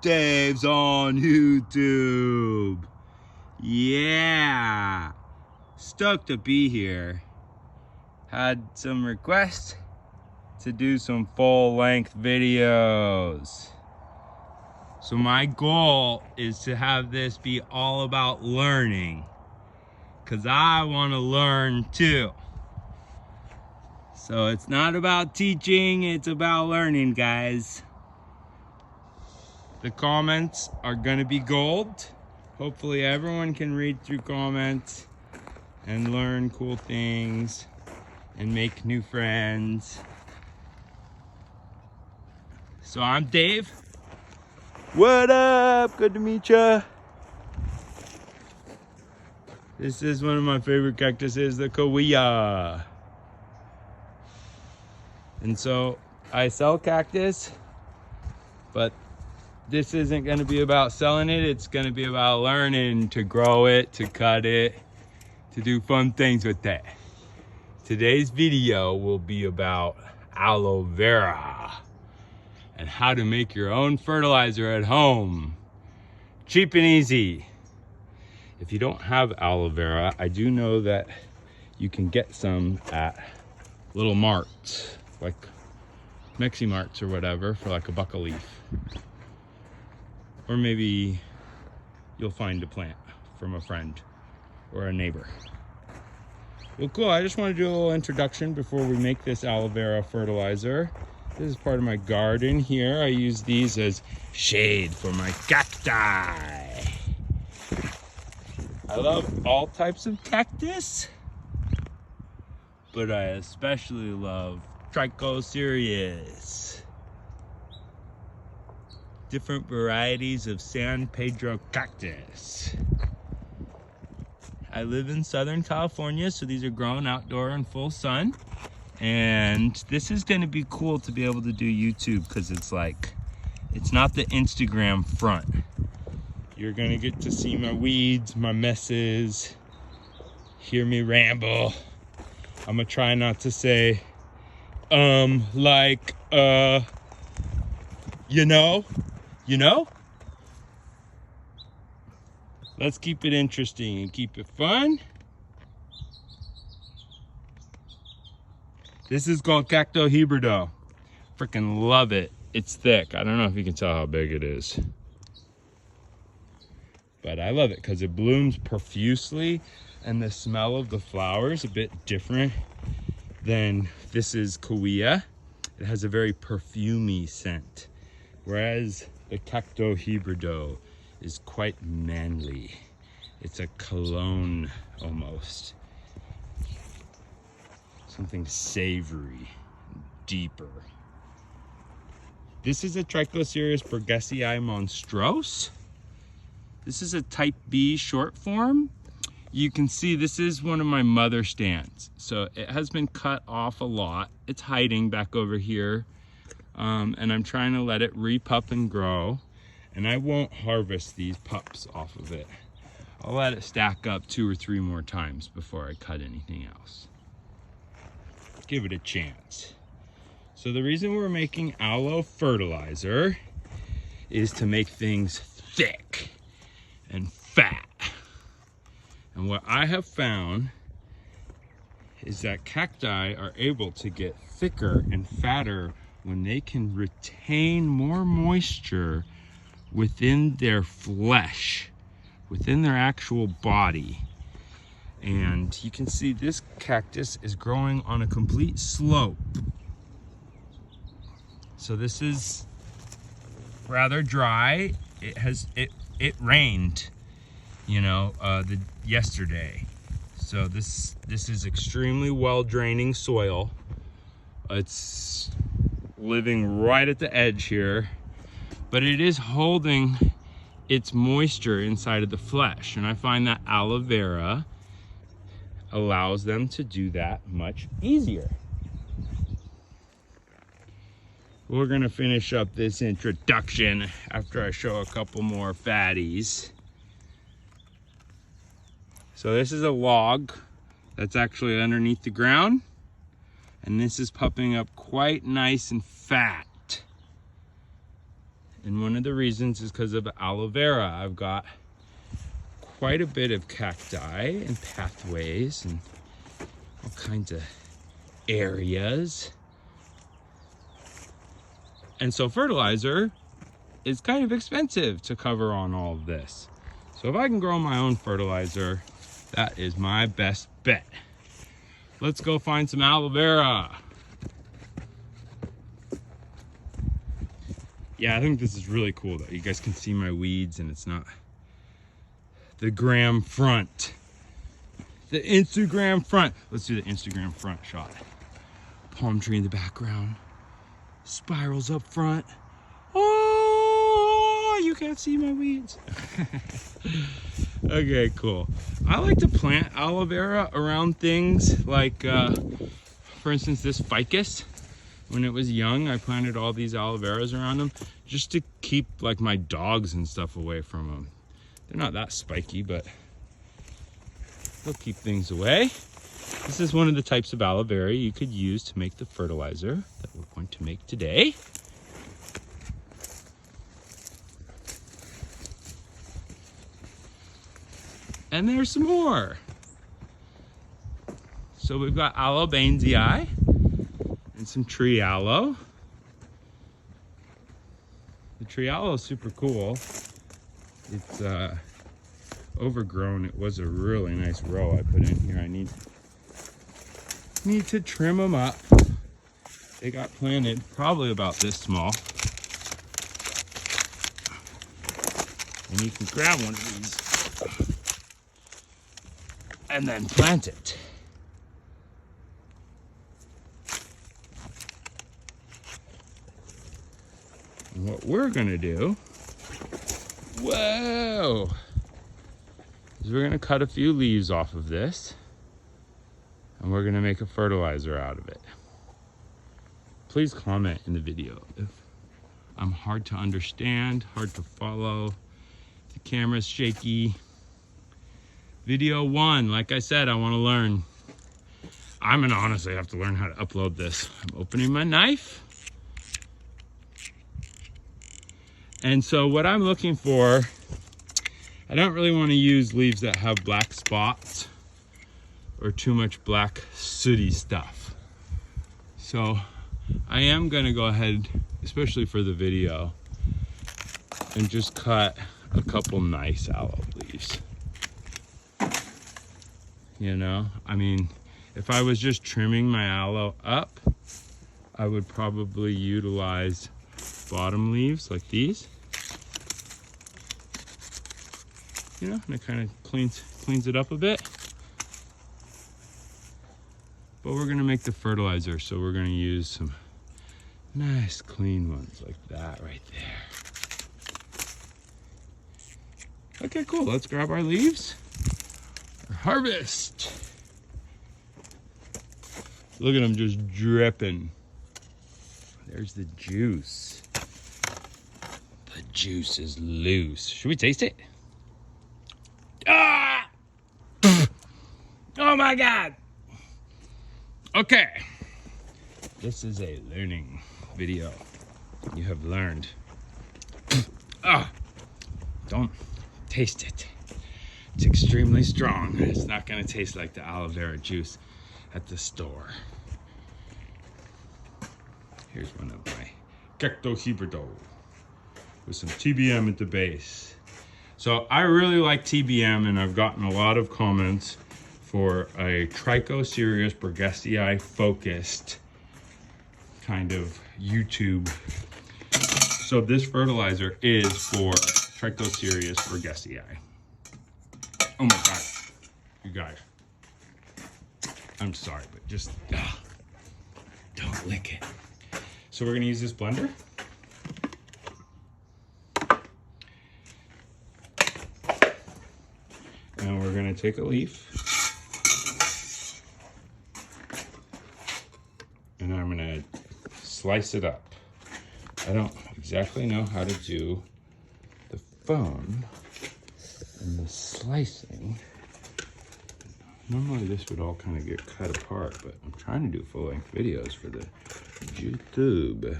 Dave's on YouTube. Yeah. Stoked to be here. Had some requests to do some full-length videos. So my goal is to have this be all about learning, because I want to learn too. So it's not about teaching, it's about learning, guys. The comments are gonna be gold. Hopefully everyone can read through comments and learn cool things and make new friends. So I'm Dave. What up? Good to meet ya. This is one of my favorite cactuses, the Kawia. And so I sell cactus, but this isn't going to be about selling it. It's going to be about learning to grow it, to cut it, to do fun things with it. Today's video will be about aloe vera and how to make your own fertilizer at home. Cheap and easy. If you don't have aloe vera, I do know that you can get some at little marts, like Mexi Marts or whatever, for like $1 a leaf. Or maybe you'll find a plant from a friend or a neighbor. Well, cool. I just want to do a little introduction before we make this aloe vera fertilizer. This is part of my garden here. I use these as shade for my cacti. I love all types of cactus, but I especially love Trichocereus. Different varieties of San Pedro cactus. I live in Southern California, so these are grown outdoor in full sun. And this is gonna be cool to be able to do YouTube, because it's not the Instagram front. You're gonna get to see my weeds, my messes, hear me ramble. I'm gonna try not to say, you know? Let's keep it interesting and keep it fun. This is called Cactus hybrido. Freaking love it. It's thick. I don't know if you can tell how big it is, but I love it because it blooms profusely, and the smell of the flowers a bit different than this is Kawia. It has a very perfumey scent, whereas the Cactus hybrido is quite manly. It's a cologne almost. Something savory, deeper. This is a Trichocereus burgessii monstrose. This is a type B short form. You can see this is one of my mother stands. So it has been cut off a lot. It's hiding back over here. And I'm trying to let it re-pup and grow. And I won't harvest these pups off of it. I'll let it stack up 2 or 3 more times before I cut anything else. Give it a chance. So the reason we're making aloe fertilizer is to make things thick and fat. And what I have found is that cacti are able to get thicker and fatter when they can retain more moisture within their flesh, within their actual body. And you can see this cactus is growing on a complete slope. So this is rather dry. It rained, yesterday. So this is extremely well draining soil. It's living right at the edge here, but it is holding its moisture inside of the flesh. And I find that aloe vera allows them to do that much easier. We're gonna finish up this introduction after I show a couple more fatties. So this is a log that's actually underneath the ground, and this is pupping up quite nice and fat. And one of the reasons is because of aloe vera. I've got quite a bit of cacti and pathways and all kinds of areas. And so fertilizer is kind of expensive to cover on all of this. So if I can grow my own fertilizer, that is my best bet. Let's go find some aloe vera. Yeah, I think this is really cool that you guys can see my weeds and it's not the gram front. The Instagram front. Let's do the Instagram front shot. Palm tree in the background. Spirals up front. Oh, you can't see my weeds. Okay, cool. I like to plant aloe vera around things like, for instance, this ficus. When it was young, I planted all these aloe veras around them just to keep like my dogs and stuff away from them. They're not that spiky, but they'll keep things away. This is one of the types of aloe vera you could use to make the fertilizer that we're going to make today. And there's some more. So we've got aloe bainesii and some tree aloe. The tree aloe is super cool. It's overgrown. It was a really nice row I put in here. I need to trim them up. They got planted probably about this small. And you can grab one of these and then plant it. And what we're gonna do, whoa, is we're gonna cut a few leaves off of this and we're gonna make a fertilizer out of it. Please comment in the video if I'm hard to understand, hard to follow, the camera's shaky. Video 1, like I said, I wanna learn. I'm gonna honestly have to learn how to upload this. I'm opening my knife. And so what I'm looking for, I don't really want to use leaves that have black spots or too much black sooty stuff. So I am going to go ahead, especially for the video, and just cut a couple nice aloe leaves. You know, I mean, if I was just trimming my aloe up, I would probably utilize bottom leaves like these. You know, and it kind of cleans it up a bit. But we're gonna make the fertilizer, so we're gonna use some nice clean ones like that right there. Okay, cool, let's grab our leaves. Harvest. Look at them just dripping. There's the juice. The juice is loose. Should we taste it? Ah! Oh my God. Okay. This is a learning video. You have learned. Don't taste it. It's extremely strong. It's not gonna taste like the aloe vera juice at the store. Here's one of my Cactus hybrido with some TBM at the base. So I really like TBM, and I've gotten a lot of comments for a Trichocereus burgessii focused kind of YouTube. So this fertilizer is for Trichocereus burgessii. Oh my God, you guys. I'm sorry, but just don't lick it. So we're gonna use this blender. And we're gonna take a leaf. And I'm gonna slice it up. I don't exactly know how to do the phone and the slicing. Normally this would all kind of get cut apart, but I'm trying to do full-length videos for the YouTube.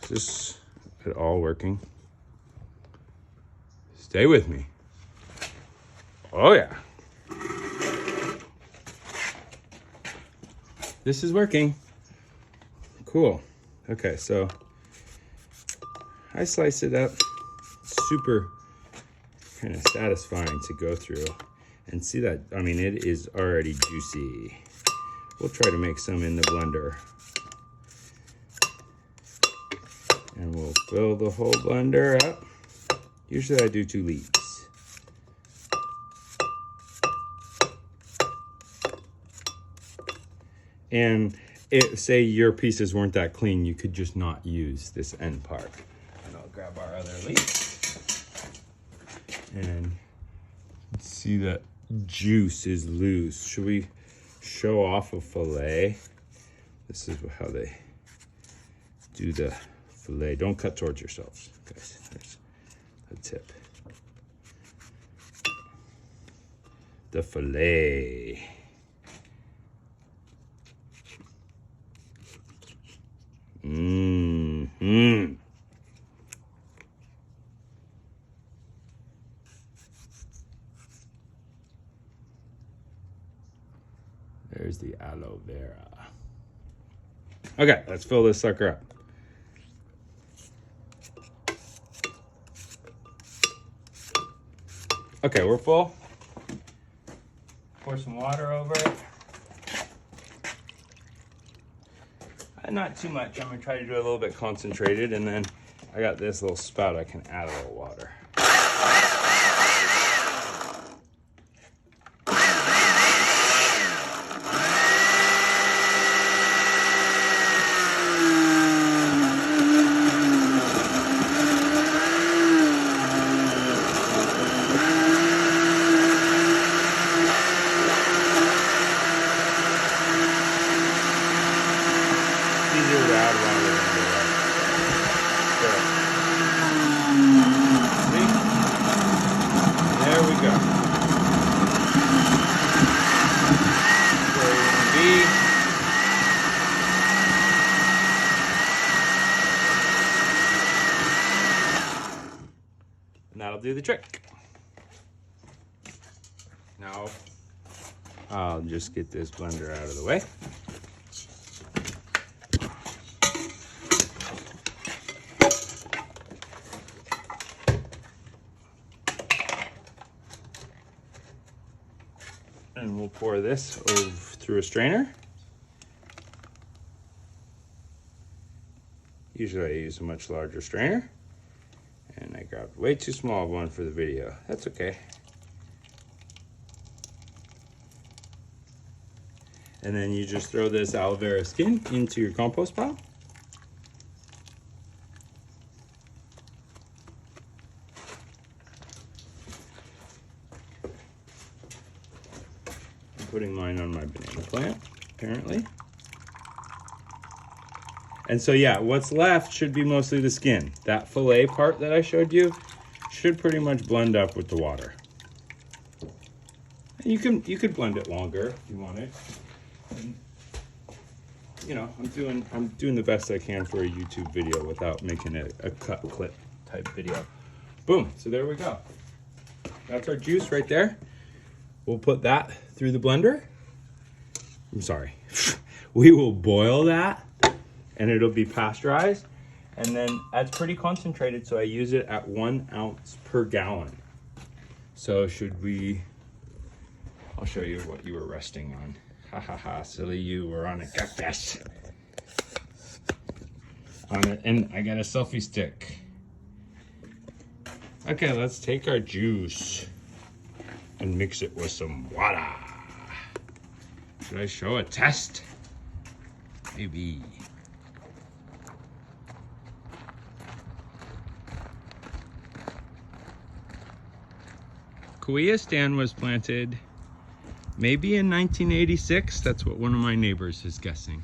Is this it all working? Stay with me. Oh yeah. This is working. Cool. Okay, so I slice it up. Super kind of satisfying to go through and see that. I mean, it is already juicy. We'll try to make some in the blender. And we'll fill the whole blender up. Usually I do 2 leads. And say your pieces weren't that clean, you could just not use this end part. And I'll grab our other lead. And see that juice is loose. Should we show off a fillet? This is how they do the fillet. Don't cut towards yourselves, guys. There's a tip. The fillet. Mm-hmm. There's the aloe vera. Okay, let's fill this sucker up. Okay, we're full. Pour some water over it. Not too much. I'm gonna try to do it a little bit concentrated, and then I got this little spout I can add a little water. There we go. Where you want to be. And that'll do the trick. Now, I'll just get this blender out of the way. And we'll pour this over through a strainer. Usually I use a much larger strainer, and I grabbed way too small of one for the video. That's okay. And then you just throw this aloe vera skin into your compost pile. Putting mine on my banana plant, apparently. And so yeah, what's left should be mostly the skin. That fillet part that I showed you should pretty much blend up with the water. And you could blend it longer if you wanted. And, you know, I'm doing the best I can for a YouTube video without making it a cut clip type video. Boom, so there we go. That's our juice right there. We'll put that through the blender. I'm sorry. We will boil that and it'll be pasteurized. And then that's pretty concentrated, so I use it at 1 ounce per gallon. So should we, I'll show you what you were resting on. Ha ha ha, silly you, were on a cactus. On it, and I got a selfie stick. Okay, let's take our juice and mix it with some water. Should I show a test? Maybe. Kauai stand was planted maybe in 1986. That's what one of my neighbors is guessing.